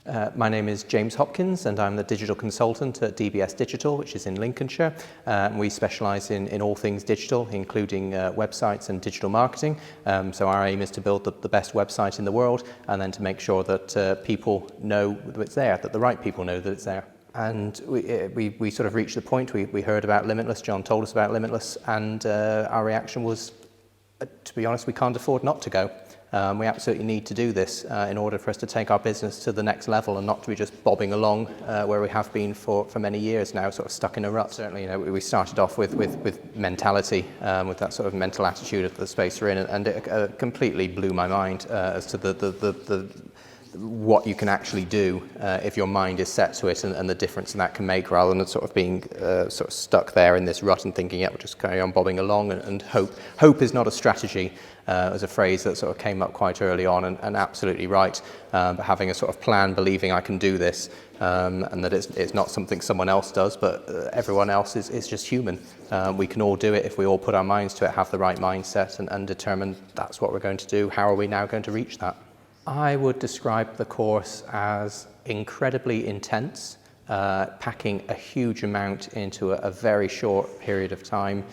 My name is James Hopkins and I'm the digital consultant at DBS Digital, which is in Lincolnshire. We specialise in all things digital, including websites and digital marketing. So our aim is to build the best website in the world and then to make sure that people know that it's there, that the right people know that it's there. And we sort of reached the point, we heard about Limitless, John told us about Limitless, and our reaction was, to be honest, we can't afford not to go. We absolutely need to do this in order for us to take our business to the next level and not to be just bobbing along where we have been for many years now, sort of stuck in a rut. Certainly, we started off with mentality, with that sort of mental attitude of the space we're in, and it completely blew my mind as to what you can actually do if your mind is set to it, and the difference that can make, rather than sort of being sort of stuck there in this rut and thinking, yeah, we'll just carry on bobbing along and hope. Hope is not a strategy, was a phrase that sort of came up quite early on, and absolutely right. But having a sort of plan, believing I can do this, and that it's not something someone else does, but everyone else is just human. We can all do it if we all put our minds to it, have the right mindset, and determine that's what we're going to do. How are we now going to reach that? I would describe the course as incredibly intense, packing a huge amount into a very short period of time,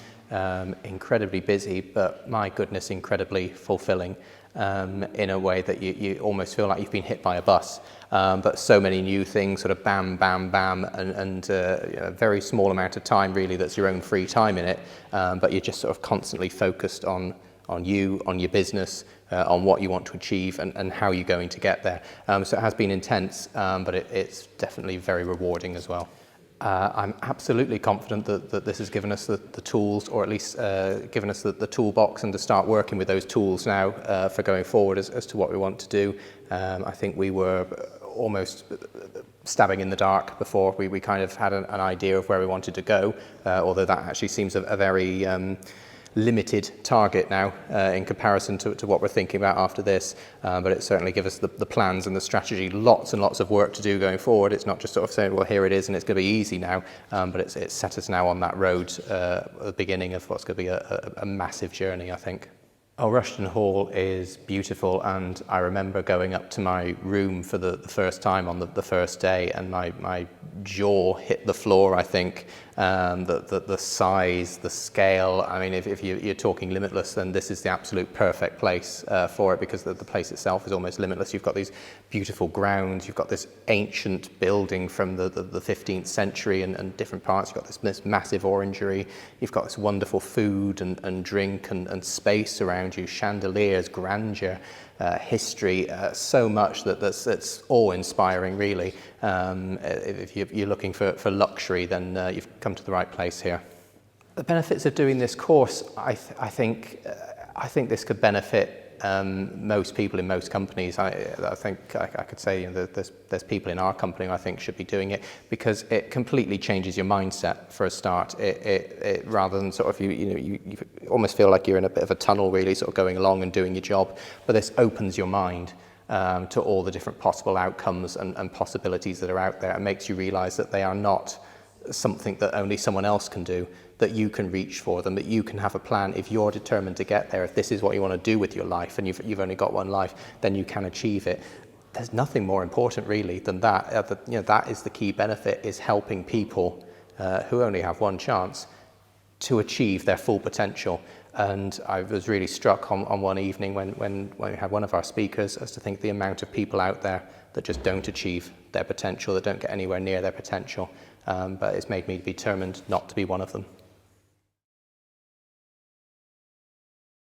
incredibly busy, but my goodness, incredibly fulfilling in a way that you almost feel like you've been hit by a bus. But so many new things, sort of bam, bam, bam, and a very small amount of time really that's your own free time in it, but you're just sort of constantly focused on you, on your business, on what you want to achieve and how you're going to get there. So it has been intense, but it's definitely very rewarding as well. I'm absolutely confident that this has given us the tools, or at least given us the toolbox, and to start working with those tools now for going forward as to what we want to do. I think we were almost stabbing in the dark before we kind of had an idea of where we wanted to go, although that actually seems a very limited target now in comparison to what we're thinking about after this, but it certainly gives us the plans and the strategy, lots and lots of work to do going forward. It's not just sort of saying, well, here it is and it's going to be easy now, but it's set us now on that road at the beginning of what's going to be a massive journey, I think. Oh, Rushton Hall is beautiful, and I remember going up to my room for the first time on the first day, and my jaw hit the floor, I think. The size, the scale, I mean, if you're talking Limitless, then this is the absolute perfect place for it, because the place itself is almost limitless. You've got these beautiful grounds, you've got this ancient building from the 15th century and different parts, you've got this massive orangery, you've got this wonderful food and drink and space around you, chandeliers, grandeur, history, so much that's awe-inspiring, really. If you're looking for luxury, then you've come to the right place here. The benefits of doing this course, I think this could benefit most people in most companies. I think I could say, there's people in our company who I think should be doing it, because it completely changes your mindset for a start. It rather than sort of you almost feel like you're in a bit of a tunnel, really, sort of going along and doing your job, but this opens your mind to all the different possible outcomes and possibilities that are out there, and makes you realize that they are not something that only someone else can do, that you can reach for them, that you can have a plan. If you're determined to get there, if this is what you want to do with your life, and you've only got one life, then you can achieve it. There's nothing more important, really, than that. That is the key benefit, is helping people who only have one chance to achieve their full potential. And I was really struck on one evening when we had one of our speakers, as to think the amount of people out there that just don't achieve their potential, that don't get anywhere near their potential. But it's made me determined not to be one of them.